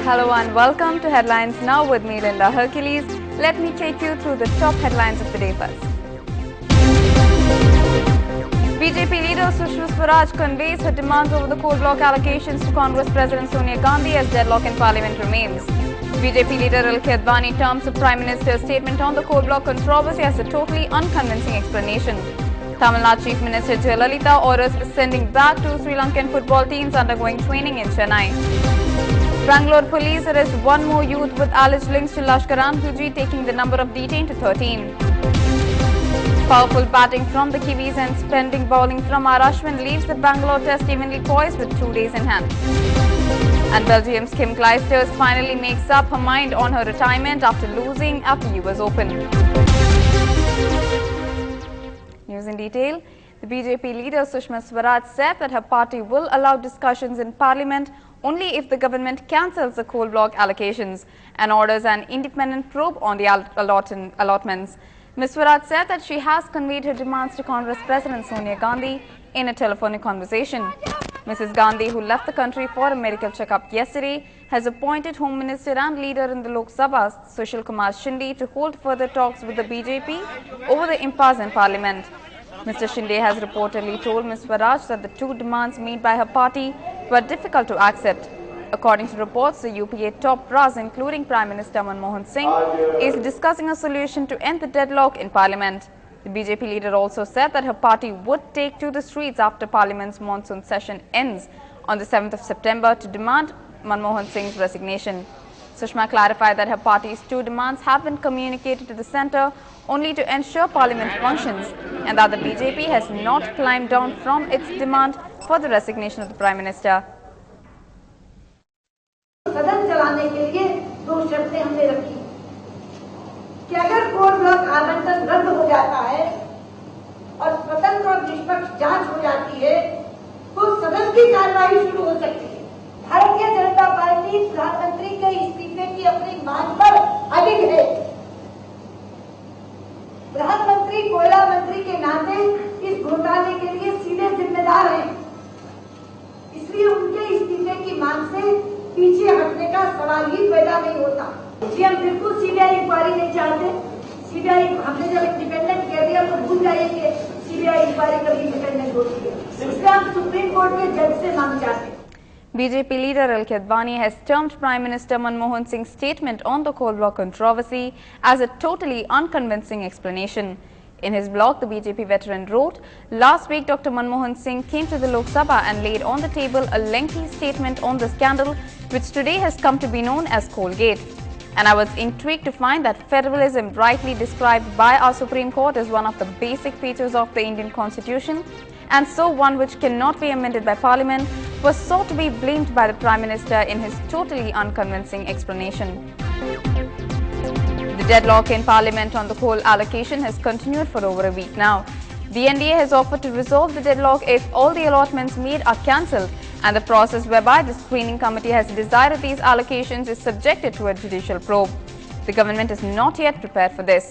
Hello and welcome to Headlines Now with me, Linda Hercules. Let me take you through the top headlines of the day first. BJP leader Sushma Swaraj conveys her demands over the coal block allocations to Congress President Sonia Gandhi as deadlock in Parliament remains. BJP leader NDTV-HINDU-HEADLINES terms of Prime Minister's statement on the coal block controversy as a totally unconvincing explanation. Tamil Nadu Chief Minister Jayalalitha orders for sending back two Sri Lankan football teams undergoing training in Chennai. Bangalore police arrest one more youth with alleged links to Lashkar-e-Taiba, taking the number of detained to 13. Powerful batting from the Kiwis and spending bowling from Ashwin leaves the Bangalore test evenly poised with 2 days in hand. And Belgium's Kim Clijsters finally makes up her mind on her retirement after losing at the US Open. News in detail. The BJP leader Sushma Swaraj said that her party will allow discussions in Parliament only if the government cancels the coal block allocations and orders an independent probe on the allotments. Ms. Swaraj said that she has conveyed her demands to Congress President Sonia Gandhi in a telephonic conversation. Mrs. Gandhi, who left the country for a medical checkup yesterday, has appointed Home Minister and leader in the Lok Sabha, Sushil Kumar Shinde, to hold further talks with the BJP over the impasse in Parliament. Mr. Shinde has reportedly told Ms. Swaraj that the two demands made by her party were difficult to accept. According to reports, the UPA top brass, including Prime Minister Manmohan Singh, is discussing a solution to end the deadlock in Parliament. The BJP leader also said that her party would take to the streets after Parliament's monsoon session ends on the 7th of September to demand Manmohan Singh's resignation. Sushma clarified that her party's two demands have been communicated to the centre only to ensure Parliament functions and that the BJP has not climbed down from its demand for the resignation of the Prime Minister. सदन चलाने के लिए दो शर्तें हमने रखी कि अगर कोल ब्लॉक आवंटन रद्द हो जाता है और स्वतंत्र और निष्पक्ष जांच हो जाती है तो सदन की कार्यवाही शुरू हो सकती है। भारतीय जनता पार्टी प्रधानमंत्री के इस्तीफे की अपनी मांग पर अडिग है। प्रधानमंत्री कोयला मंत्री के नाते इस घोटाले के लिए सीधे जिम्मेदार हैं, इसलिए उनके इस्तीफे की मांग से पीछे हटने का सवाल ही पैदा नहीं होता। जी हम बिल्कुल सीबीआई इंक्वायरी नहीं चाहते। सीबीआई हमने जब इंडिपेंडेंट कह दिया तो भूल जाइए कि सीबीआई इंक्वायरी कभी इंडिपेंडेंट होती है, इसलिए हम सुप्रीम कोर्ट के जज से मांग चाहते हैं। BJP leader NDTV-HINDU-HEADLINES has termed Prime Minister Manmohan Singh's statement on the coal block controversy as a totally unconvincing explanation. In his blog, the BJP veteran wrote, "Last week, Dr. Manmohan Singh came to the Lok Sabha and laid on the table a lengthy statement on the scandal, which today has come to be known as Coalgate. And I was intrigued to find that federalism, rightly described by our Supreme Court as one of the basic features of the Indian Constitution, and so one which cannot be amended by Parliament, was sought to be blamed by the Prime Minister in his totally unconvincing explanation." The deadlock in Parliament on the coal allocation has continued for over a week now. The NDA has offered to resolve the deadlock if all the allotments made are cancelled, and the process whereby the screening committee has decided these allocations is subjected to a judicial probe. The government is not yet prepared for this.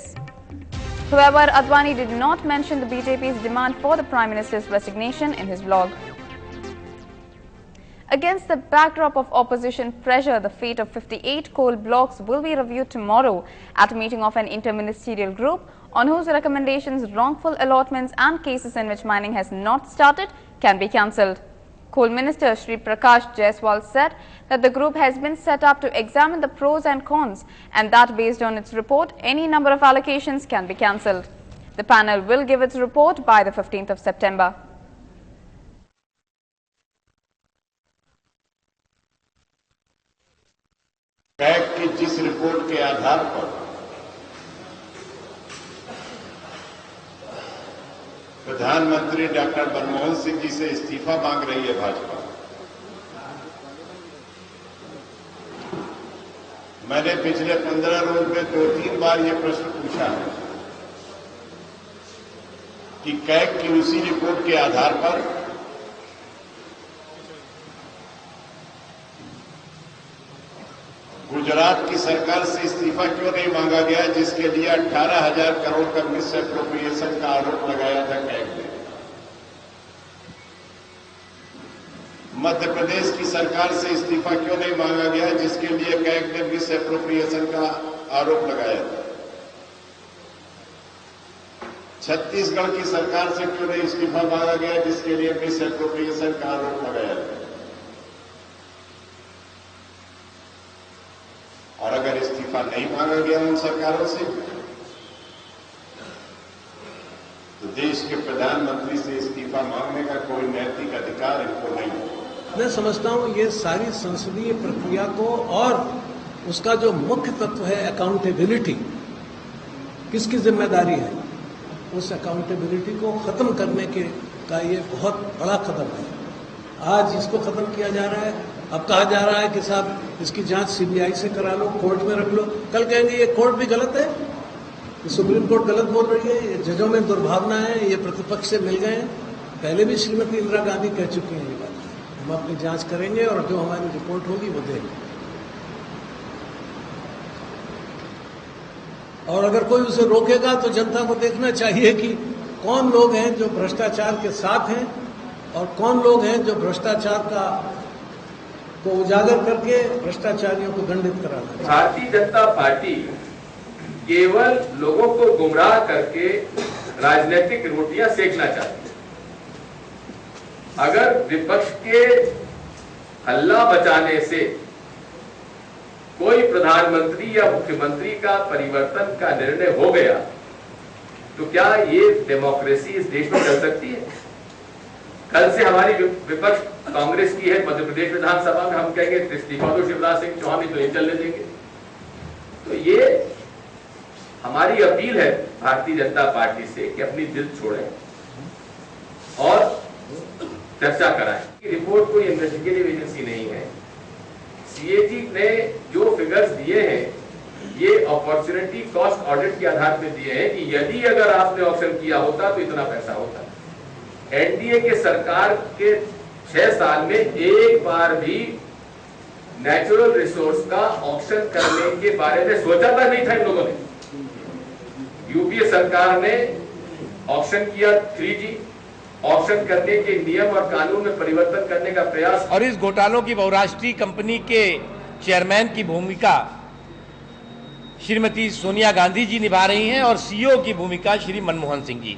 However, Advani did not mention the BJP's demand for the Prime Minister's resignation in his blog. Against the backdrop of opposition pressure, the fate of 58 coal blocks will be reviewed tomorrow at a meeting of an interministerial group on whose recommendations wrongful allotments and cases in which mining has not started can be cancelled. Coal Minister Shri Prakash Jaiswal said that the group has been set up to examine the pros and cons and that based on its report, any number of allocations can be cancelled. The panel will give its report by the 15th of September. CAG की जिस report के आधार पर प्रधानमंत्री doctor Manmohan Singh ji से इस्तीफा मांग रही है भाजपा, मैंने पिछले 15 रोज में 2-3 बार यह प्रश्न पूछा है कि कैग की उसी रिपोर्ट के आधार पर गुजरात की सरकार से इस्तीफा क्यों नहीं मांगा गया, जिसके लिए 18,000 करोड़ का मिस एप्रोप्रिएशन का आरोप लगाया था कैग ने। मध्य प्रदेश की सरकार से इस्तीफा क्यों नहीं मांगा गया, जिसके लिए कैग ने मिस एप्रोप्रिएशन का आरोप लगाया था। छत्तीसगढ़ की सरकार से क्यों नहीं इस्तीफा मांगा गया, जिसके लिए मिस एप्रोप्रिएशन का आरोप लगाया था। और अगर इस्तीफा नहीं मांगा गया उन सरकारों से, तो देश के प्रधानमंत्री से इस्तीफा मांगने का कोई नैतिक अधिकार इनको नहीं है। मैं समझता हूं ये सारी संसदीय प्रक्रिया को और उसका जो मुख्य तत्व है अकाउंटेबिलिटी, किसकी जिम्मेदारी है, उस अकाउंटेबिलिटी को खत्म करने के का ये बहुत बड़ा कदम है। आज इसको खत्म किया जा रहा है। अब कहा जा रहा है कि साहब इसकी जांच सीबीआई से करा लो, कोर्ट में रख लो। कल कहेंगे ये कोर्ट भी गलत है, ये सुप्रीम कोर्ट गलत बोल रही है, ये जजों में दुर्भावना है, ये प्रतिपक्ष से मिल गए हैं। पहले भी श्रीमती इंदिरा गांधी कह चुकी हैं ये बात। हम अपनी जांच करेंगे और जो हमारी रिपोर्ट होगी वो देंगे। और अगर कोई उसे रोकेगा तो जनता को देखना चाहिए कि कौन लोग हैं जो भ्रष्टाचार के साथ हैं और कौन लोग हैं जो भ्रष्टाचार को उजागर करके भ्रष्टाचारियों को दंडित कराना। भारतीय जनता पार्टी केवल लोगों को गुमराह करके राजनीतिक रोटियां सेकना चाहती है। अगर विपक्ष के हल्ला बचाने से कोई प्रधानमंत्री या मुख्यमंत्री का परिवर्तन का निर्णय हो गया, तो क्या ये डेमोक्रेसी इस देश में चल सकती है? कल से हमारी विपक्ष कांग्रेस की है, मध्य प्रदेश विधानसभा में हम कहेंगे इस्तीफा दो शिवराज सिंह चौहान, ही तो नहीं चलने देंगे। तो ये हमारी अपील है भारतीय जनता पार्टी से कि अपनी दिल छोड़ें और चर्चा कराएं। रिपोर्ट कोई इन्वेस्टिगेटिव एजेंसी नहीं है। सीएजी ने जो फिगर्स दिए हैं ये अपॉर्चुनिटी कॉस्ट ऑडिट के आधार पर दिए हैं कि यदि अगर आपने ऑक्शन किया होता तो इतना पैसा होता। एनडीए के सरकार के 6 साल में एक बार भी नेचुरल रिसोर्स का ऑक्शन करने के बारे में सोचा तक नहीं था इन लोगों ने। यूपीए सरकार ने ऑक्शन किया 3G, ऑक्शन करने के नियम और कानून में परिवर्तन करने का प्रयास। और इस घोटालों की बहुराष्ट्रीय कंपनी के चेयरमैन की भूमिका श्रीमती सोनिया गांधी जी निभा रही हैं और सीईओ की भूमिका श्री मनमोहन सिंह जी।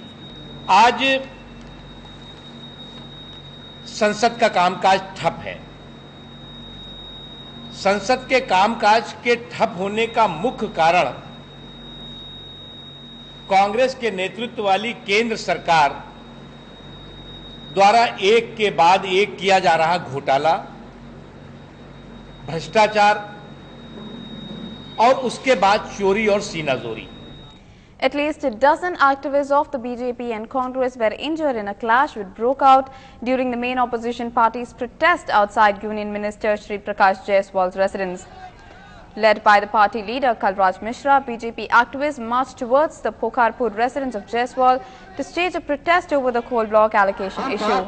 आज संसद का कामकाज ठप है। संसद के कामकाज के ठप होने का मुख्य कारण कांग्रेस के नेतृत्व वाली केंद्र सरकार द्वारा एक के बाद एक किया जा रहा घोटाला, भ्रष्टाचार और उसके बाद चोरी और सीनाजोरी। At least a dozen activists of the BJP and Congress were injured in a clash which broke out during the main opposition party's protest outside Union Minister Shri Prakash Jaiswal's residence. Led by the party leader Kalraj Mishra, BJP activists marched towards the Pokarpur residence of Jaiswal to stage a protest over the coal block allocation issue.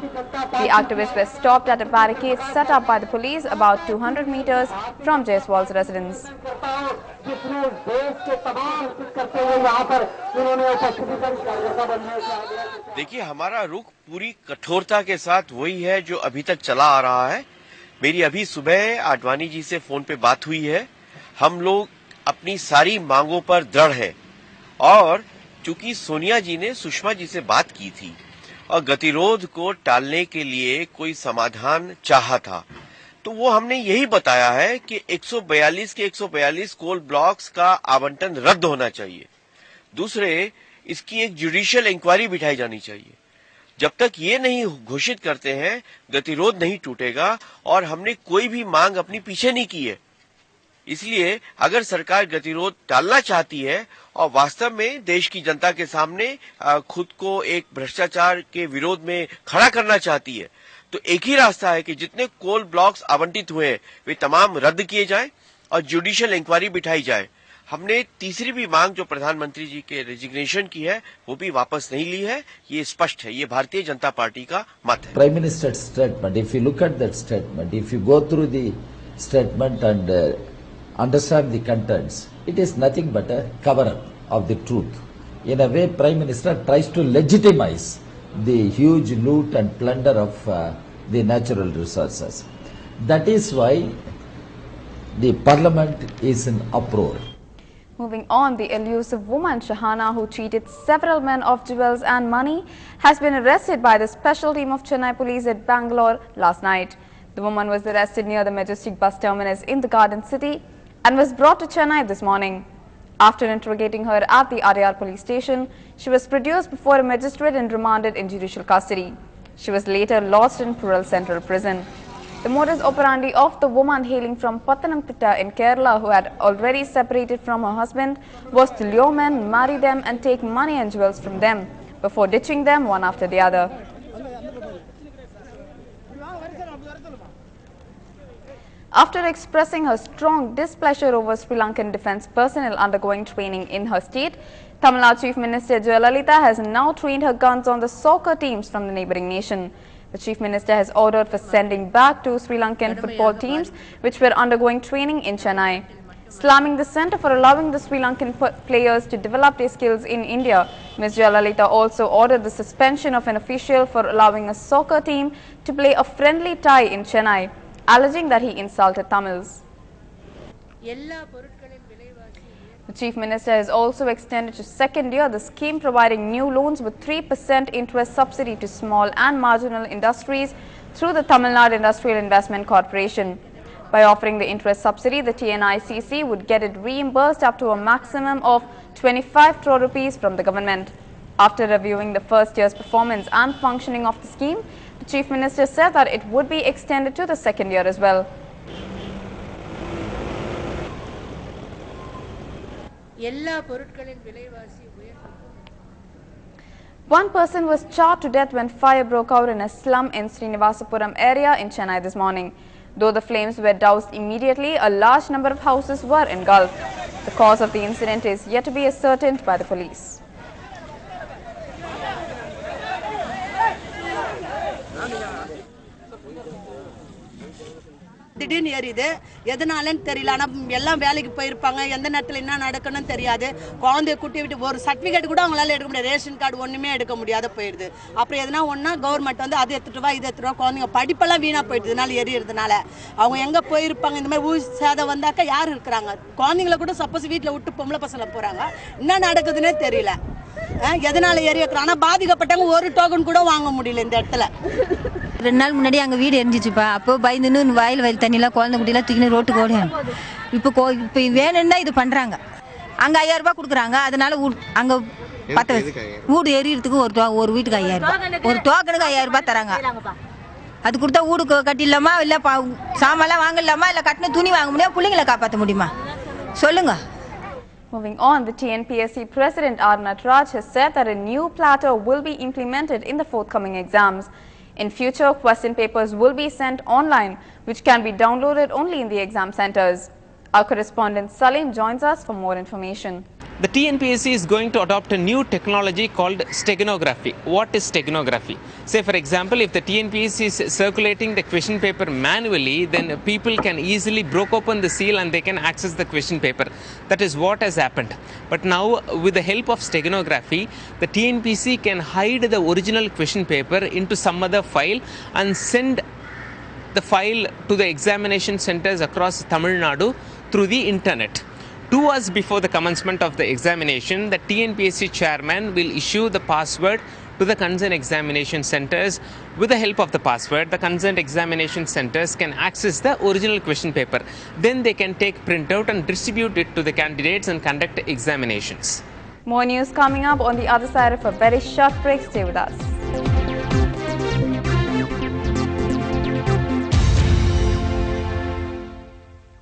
The activists were stopped at a barricade set up by the police about 200 meters from Jaiswal's residence. देखिए, हमारा रुख पूरी कठोरता के साथ वही है जो अभी तक चला आ रहा है। मेरी अभी सुबह आडवाणी जी से फोन पे बात हुई है। हम लोग अपनी सारी मांगों पर दृढ़ हैं और चूंकि सोनिया जी ने सुषमा जी से बात की थी और गतिरोध को टालने के लिए कोई समाधान चाहा था, तो वो हमने यही बताया है कि 142 के 142 कोल ब्लॉक्स का आवंटन रद्द होना चाहिए। दूसरे, इसकी एक जुडिशियल इंक्वायरी बिठाई जानी चाहिए। जब तक ये नहीं घोषित करते हैं, गतिरोध नहीं टूटेगा और हमने कोई भी मांग अपनी पीछे नहीं की है। इसलिए अगर सरकार गतिरोध टालना चाहती है और वास्तव में देश की जनता के सामने खुद को एक भ्रष्टाचार के विरोध में खड़ा करना चाहती है, तो एक ही रास्ता है कि जितने कोल ब्लॉक्स आवंटित हुए वे तमाम रद्द किए जाएं और जुडिशियल इंक्वायरी बिठाई जाए। हमने तीसरी भी मांग जो प्रधानमंत्री जी के रेजिग्नेशन की है वो भी वापस नहीं ली है। ये स्पष्ट है, ये भारतीय जनता पार्टी का मत है। Prime minister statement, if you look at that statement, if you go through the statement and understand the contents, it is nothing but a cover-up of the truth. In a way, Prime Minister tries to legitimize the huge loot and plunder of the natural resources. That is why the parliament is in uproar. Moving on, the elusive woman Shahana, who cheated several men of jewels and money, has been arrested by the special team of Chennai police at Bangalore last night. The woman was arrested near the Majestic bus terminus in the Garden City and was brought to Chennai this morning. After interrogating her at the Adyar police station, she was produced before a magistrate and remanded in judicial custody. She was later lodged in Pural Central Prison. The modus operandi of the woman hailing from Pathanamthitta in Kerala, who had already separated from her husband, was to lure men, marry them and take money and jewels from them before ditching them one after the other. After expressing her strong displeasure over Sri Lankan defence personnel undergoing training in her state, Tamil Nadu Chief Minister Jayalalitha has now trained her guns on the soccer teams from the neighbouring nation. The Chief Minister has ordered for sending back 2 Sri Lankan football teams which were undergoing training in Chennai. Slamming the centre for allowing the Sri Lankan players to develop their skills in India, Ms. Jayalalitha also ordered the suspension of an official for allowing a soccer team to play a friendly tie in Chennai, alleging that he insulted Tamils. The Chief Minister has also extended to second year the scheme providing new loans with 3% interest subsidy to small and marginal industries through the Tamil Nadu Industrial Investment Corporation. By offering the interest subsidy, the TNICC would get it reimbursed up to a maximum of 25 crore rupees from the government. After reviewing the first year's performance and functioning of the scheme, the Chief Minister said that it would be extended to the second year as well. One person was charred to death when fire broke out in a slum in Srinivasapuram area in Chennai this morning. Though the flames were doused immediately, a large number of houses were engulfed. The cause of the incident is yet to be ascertained by the police. திடீர்னு ஏறிது எதனாலன்னு தெரியல. ஆனால் எல்லாம் வேலைக்கு போயிருப்பாங்க, எந்த நேரத்தில் என்ன நடக்கணும்னு தெரியாது. குழந்தைய கூட்டி விட்டு ஒரு சர்டிஃபிகேட் கூட அவங்களால எடுக்க முடியாது, ரேஷன் கார்டு ஒன்றுமே எடுக்க முடியாத போயிடுது. அப்புறம் எதனா ஒன்றா கவர்மெண்ட் வந்து அது எடுத்துட்டு வா இது எடுத்துட்டு வா, குழந்தைங்க படிப்பெல்லாம் வீணாக போயிடுது இதனால எரியறதுனால. அவங்க எங்கே போயிருப்பாங்க, இந்த மாதிரி ஊர் சேதம் வந்தாக்கா யார் இருக்கிறாங்க? குழந்தைங்கள கூட சப்போஸ் வீட்டில் விட்டு பொம்பளை பசங்க போகிறாங்க, என்ன நடக்குதுன்னே தெரியல. எதனால ஏறி வைக்கிறோம்? ஆனால் பாதிக்கப்பட்டவங்க ஒரு டோக்கன் கூட வாங்க முடியல இந்த இடத்துல. 2 நாள் முன்னாடி அங்கே வீடு எரிஞ்சிச்சுப்பா. அப்போ பயந்துன்னு வயல் தண்ணியெல்லாம் குழந்தை குட்டியெல்லாம் தூக்கின்னு ரோட்டுக்கு ஓடியாங்க. இப்போ வேணும்னா இது பண்ணுறாங்க. அங்கே 5000 ரூபாய் கொடுக்குறாங்க. அதனால அங்கே வீடு எரியறதுக்கு ஒரு வீட்டுக்கு 5000 ரூபாய், ஒரு டோக்கனுக்கு 5000 ரூபாய் தராங்க. அது கொடுத்தா வீடு கட்டிடலாமா, இல்லை சாமான்லாம் வாங்கலாமா, இல்லை கட்டின துணி வாங்க முடியுமா, பிள்ளைங்களை காப்பாற்ற முடியுமா சொல்லுங்க. Moving on, the TNPSC President R. Nataraj has said that a new platter will be implemented in the forthcoming exams. In future, question papers will be sent online, which can be downloaded only in the exam centers. Our correspondent Salim joins us for more information. The TNPSC is going to adopt a new technology called steganography. What is steganography? Say for example, if the TNPSC is circulating the question paper manually, then people can easily break open the seal and they can access the question paper. That is what has happened. But now with the help of steganography, the TNPSC can hide the original question paper into some other file and send the file to the examination centers across Tamil Nadu through the internet. 2 hours before the commencement of the examination, the TNPSC chairman will issue the password to the concerned examination centers. With the help of the password, the concerned examination centers can access the original question paper. Then they can take printout and distribute it to the candidates and conduct examinations. More news coming up on the other side of a very short break. Stay with us.